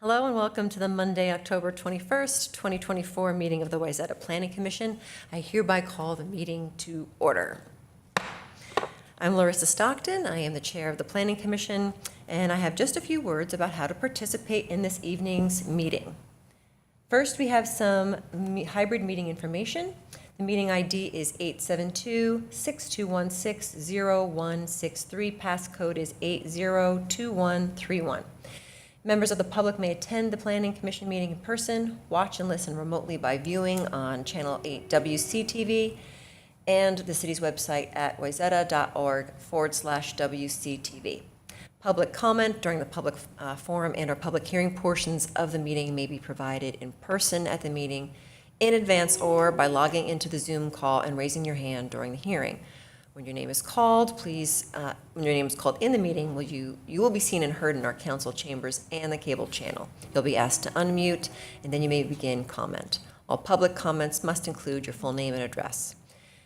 Hello and welcome to the Monday, October 21st, 2024 meeting of the Wayzata Planning Commission. I hereby call the meeting to order. I'm Larissa Stockton. I am the chair of the Planning Commission, and I have just a few words about how to participate in this evening's meeting. First, we have some hybrid meeting information. The meeting ID is 872-6216-0163. Passcode is 802131. Members of the public may attend the Planning Commission meeting in person, watch and listen remotely by viewing on Channel 8 WCTV and the city's website at wayzata.org/WCTV. Public comment during the public forum and or public hearing portions of the meeting may be provided in person at the meeting in advance or by logging into the Zoom call and raising your hand during the hearing. When your name is called, when your name is called in the meeting, you will be seen and heard in our council chambers and the cable channel. You'll be asked to unmute, and then you may begin comment. All public comments must include your full name and address.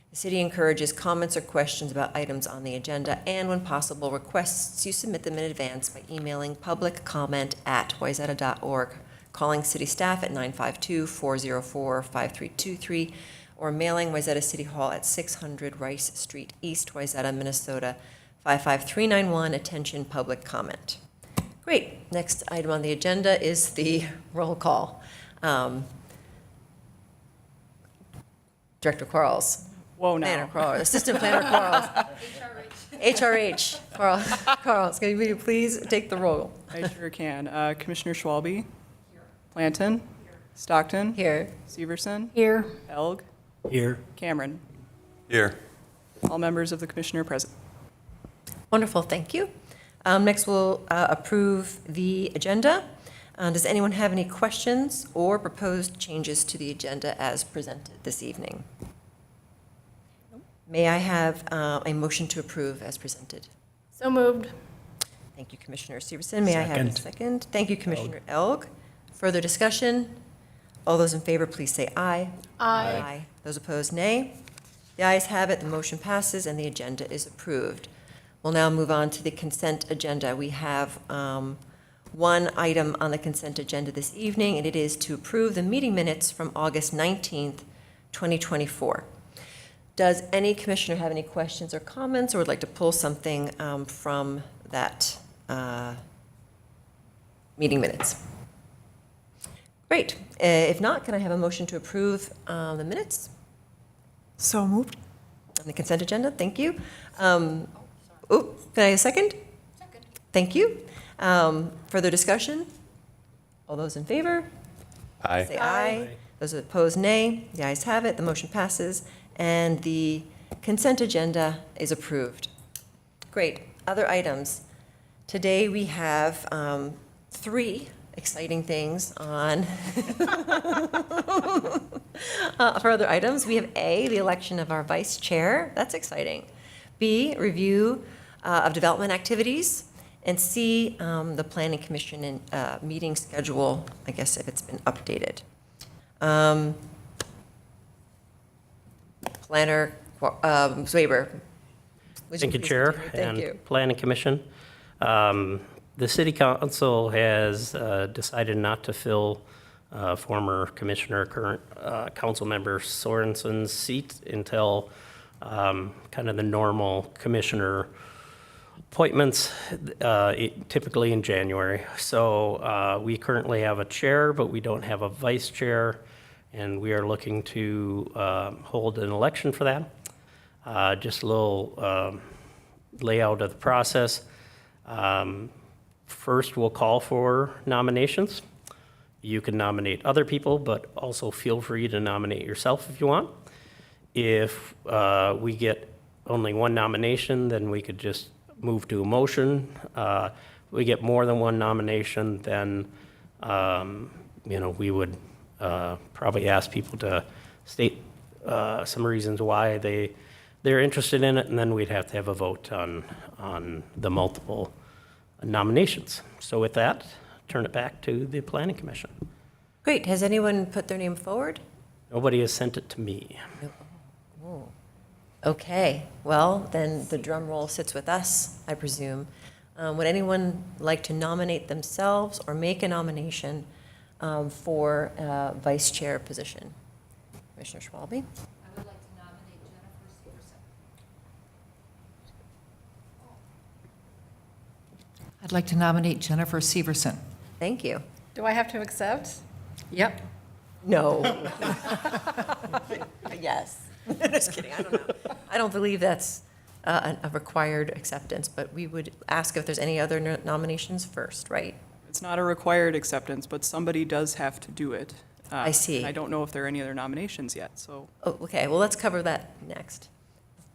The city encourages comments or questions about items on the agenda, and when possible, requests you submit them in advance by emailing publiccomment@wayzata.org, calling city staff at 952-404-5323, or mailing Wayzata City Hall at 600 Rice Street East, Wayzata, Minnesota, 55391. Attention, public comment. Great. Next item on the agenda is the roll call. Director Quarles. Whoa, now. Planner Quarles. Assistant Planner Quarles. HRH. Quarles, can you please take the roll? I sure can. Commissioner Schwalbe. Here. Planton. Here. Stockton. Here. Severson. Here. Elg. Here. Cameron. Here. All members of the commission are present. Wonderful, thank you. Next, we'll approve the agenda. Does anyone have any questions or proposed changes to the agenda as presented this evening? May I have a motion to approve as presented? So moved. Thank you, Commissioner Severson. May I have a second? Thank you, Commissioner Elg. Further discussion? All those in favor, please say aye. Aye. Those opposed, nay. The ayes have it, the motion passes, and the agenda is approved. We'll now move on to the consent agenda. We have one item on the consent agenda this evening, and it is to approve the meeting minutes from August 19th, 2024. Does any commissioner have any questions or comments, or would like to pull something from that meeting minutes? Great. If not, can I have a motion to approve the minutes So moved. on the consent agenda? Thank you. Can I have a second? Second. Thank you. Further discussion? All those in favor? Aye. Say aye. Those opposed, nay. The ayes have it. The motion passes, and the consent agenda is approved. Great. Other items. Today we have three exciting things on for other items. We have A, the election of our vice chair. That's exciting. B, review of development activities. And C, the planning commission and meeting schedule, I guess if it's been updated. Planner Swaber. Thank you, Chair. Thank you. And Planning Commission. The City Council has decided not to fill former Commissioner, current Council Member Sorensen's seat until kind of the normal Commissioner appointments, typically in January. So we currently have a chair, but we don't have a vice chair, and we are looking to hold an election for that. Just a little layout of the process. First, we'll call for nominations. You can nominate other people, but also feel free to nominate yourself if you want. If we get only one nomination, then we could just move to a motion. We get more than one nomination, then we would probably ask people to state some reasons why they're interested in it, and then we'd have to have a vote on the multiple nominations. So with that, turn it back to the Planning Commission. Great. Has anyone put their name forward? Nobody has sent it to me. Okay. Well, then the drum roll sits with us, I presume. Would anyone like to nominate themselves or make a nomination for vice chair position? Commissioner Schwalbe? I would like to nominate Jennifer Severson. I'd like to nominate Jennifer Severson. Thank you. Do I have to accept? Yep. No. Yes. Just kidding, I don't know. I don't believe that's a required acceptance, but we would ask if there's any other nominations first, right? It's not a required acceptance, but somebody does have to do it. I see. And I don't know if there are any other nominations yet, so. Oh, okay, well, let's cover that next,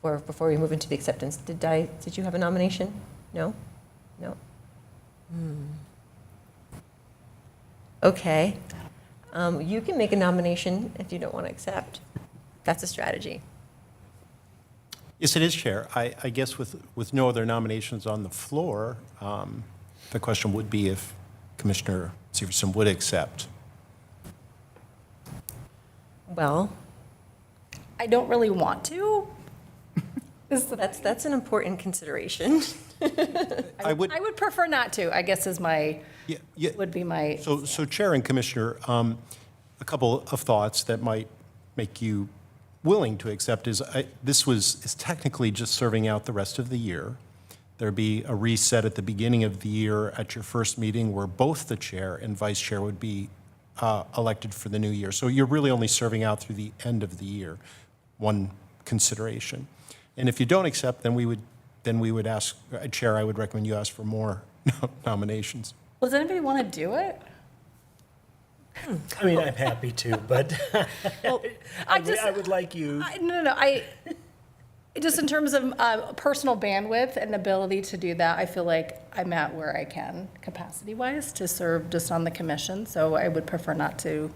before we move into the acceptance. Did you have a nomination? No? No? Okay. You can make a nomination if you don't want to accept. That's a strategy. Yes, it is, Chair. I guess with no other nominations on the floor, the question would be if Commissioner Severson would accept. Well, I don't really want to. that's an important consideration. I would, I would prefer not to, I guess yeah, would be my. so Chair and Commissioner, a couple of thoughts that might make you willing to accept is this is technically just serving out the rest of the year. There'd be a reset at the beginning of the year at your first meeting where both the chair and vice chair would be elected for the new year. So you're really only serving out through the end of the year, one consideration. And if you don't accept, then we would ask, Chair, I would recommend you ask for more nominations. Well, does anybody want to do it? I mean, I'm happy to, but I would like you. Just in terms of personal bandwidth and ability to do that, I feel like I'm at where I can, capacity-wise, to serve just on the commission. So I would prefer not to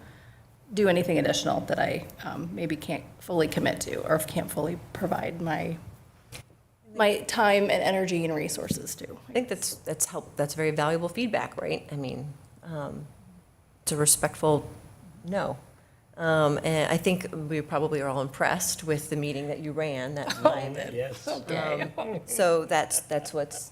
do anything additional that I maybe can't fully commit to or can't fully provide my time and energy and resources to. I think that's very valuable feedback, right? I mean, it's a respectful no. And I think we probably are all impressed with the meeting that you ran that time. Yes. So that's what's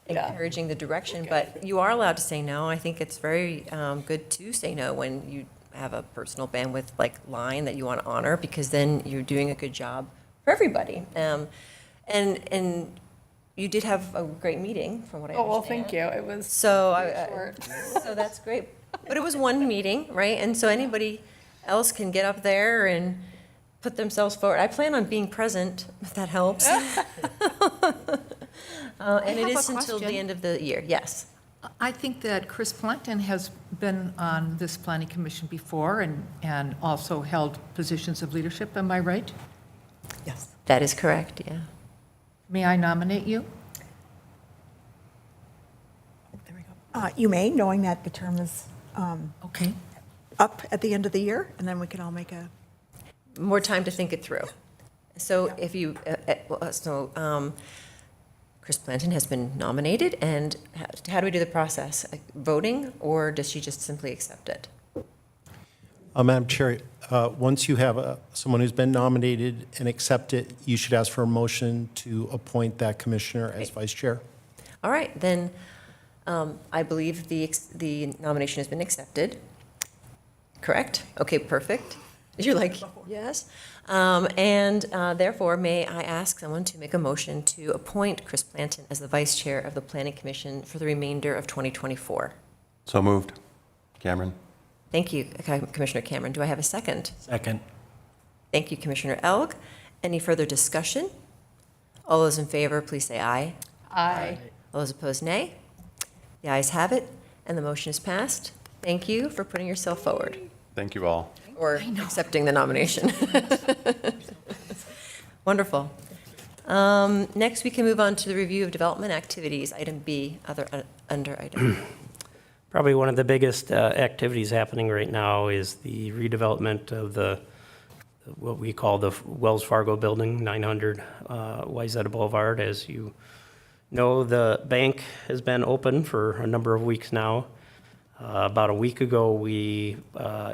encouraging the direction. But you are allowed to say no. I think it's very good to say no when you have a personal bandwidth like line that you want to honor, because then you're doing a good job for everybody. And you did have a great meeting, from what I understand. Oh, well, thank you. It was So, short. so that's great. But it was one meeting, right? And so anybody else can get up there and put themselves forward. I plan on being present, if that helps. And it have is a until the question. end of the year, yes. I think that Chris Planton has been on this planning commission before and also held positions of leadership. Am I right? Yes. That is correct, yeah. May I nominate you? There we go. You may, knowing that the term is Okay. up at the end of the year, and then we can all make a, More time to think it through. So if you, Chris Planton has been nominated, and how do we do the process? Voting, or does she just simply accept it? Madam Chair, once you have someone who's been nominated and accept it, you should ask for a motion to appoint that commissioner as vice chair. All right, then I believe the nomination has been accepted. Correct? Okay, perfect. You're like, yes. And therefore, may I ask someone to make a motion to appoint Chris Planton as the vice chair of the Planning Commission for the remainder of 2024? So moved. Cameron? Thank you, Commissioner Cameron. Do I have a second? Second. Thank you, Commissioner Elg. Any further discussion? All those in favor, please say aye. Aye. All those opposed, nay. The ayes have it, and the motion is passed. Thank you for putting yourself forward, Thank you all. or accepting the nomination. Wonderful. Next, we can move on to the review of development activities, item B, under item. Probably one of the biggest activities happening right now is the redevelopment of what we call the Wells Fargo Building, 900 Wayzata Boulevard. As you know, the bank has been open for a number of weeks now. About a week ago, we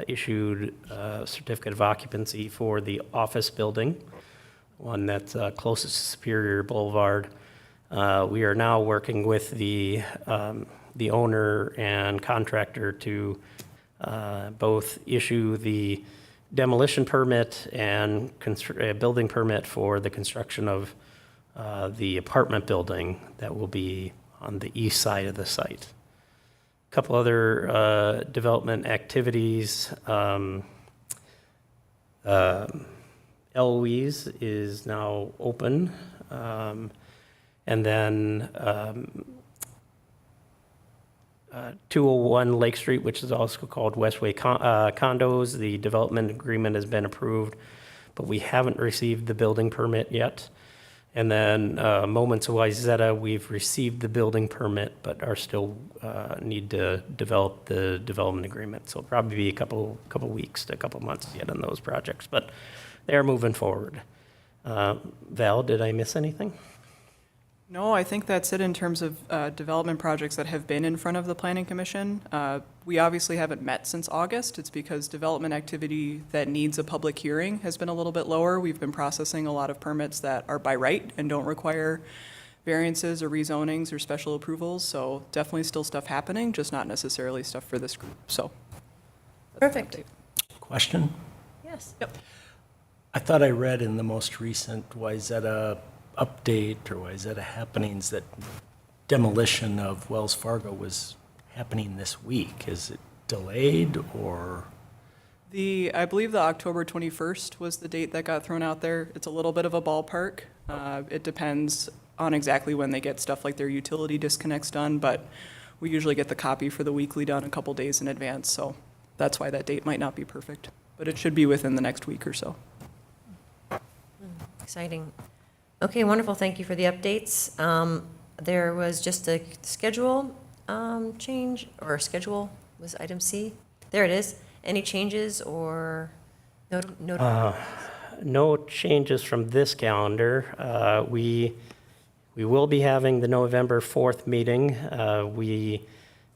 issued a certificate of occupancy for the office building, one that's closest to Superior Boulevard. We are now working with the owner and contractor to both issue the demolition permit and building permit for the construction of the apartment building that will be on the east side of the site. A couple other development activities. Eloise is now open. And then 201 Lake Street, which is also called Westway Condos, the development agreement has been approved, but we haven't received the building permit yet. And then Moments of Wayzata, we've received the building permit, but are still need to develop the development agreement. So it'll probably be a couple weeks to a couple months yet on those projects, but they're moving forward. Val, did I miss anything? No, I think that's it in terms of development projects that have been in front of the Planning Commission. We obviously haven't met since August. It's because development activity that needs a public hearing has been a little bit lower. We've been processing a lot of permits that are by right and don't require variances or rezonings or special approvals. So definitely still stuff happening, just not necessarily stuff for this group. So that's an Perfect. update. Question? Yes. I thought I read in the most recent Wayzata update or Wayzata happenings that demolition of Wells Fargo was happening this week. Is it delayed or? I believe the October 21st was the date that got thrown out there. It's a little bit of a ballpark. It depends on exactly when they get stuff like their utility disconnects done, but we usually get the copy for the weekly done a couple days in advance, so that's why that date might not be perfect. But it should be within the next week or so. Exciting. Okay, wonderful. Thank you for the updates. There was just a schedule change, or schedule was item C. There it is. Any changes or No changes from this calendar. We will be having the November 4th meeting. We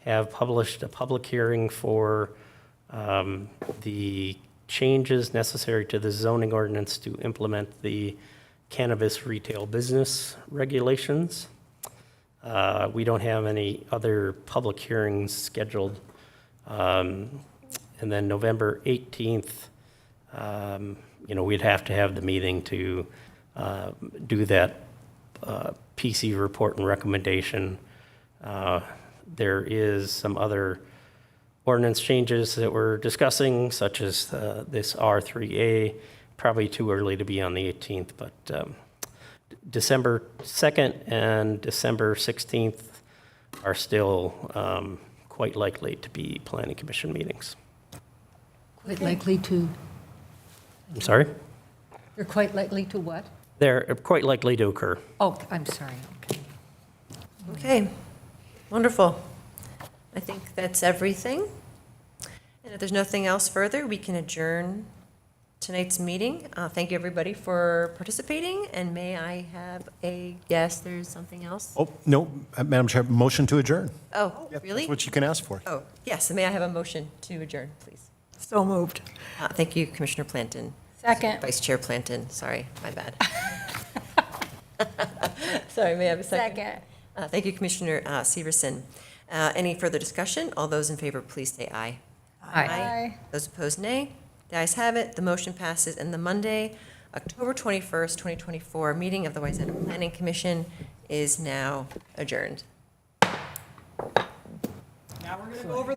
have published a public hearing for the changes necessary to the zoning ordinance to implement the cannabis retail business regulations. We don't have any other public hearings scheduled. And then November 18th, we'd have to have the meeting to do that PC report and recommendation. There is some other ordinance changes that we're discussing, such as this R3A. Probably too early to be on the 18th, but December 2nd and December 16th are still quite likely to be Planning Commission meetings. Quite likely to, I'm sorry? they're quite likely to what? They're quite likely to occur. Oh, I'm sorry, okay. Okay, wonderful. I think that's everything. And if there's nothing else further, we can adjourn tonight's meeting. Thank you, everybody, for participating, and may I have yes, there's something else? Oh, no, Madam Chair, motion to adjourn. Oh, Yep, really? That's what you can ask for. Oh, yes, may I have a motion to adjourn, please? So moved. Thank you, Commissioner Planton. Second. Vice Chair Planton, sorry, my bad. Sorry, may I have a second? Second. Thank you, Commissioner Severson. Any further discussion? All those in favor, please say aye. Aye. Those opposed, nay. The ayes have it. The motion passes, and the Monday, October 21st, 2024 meeting of the Wayzata Planning Commission is now adjourned. Now we're going to go over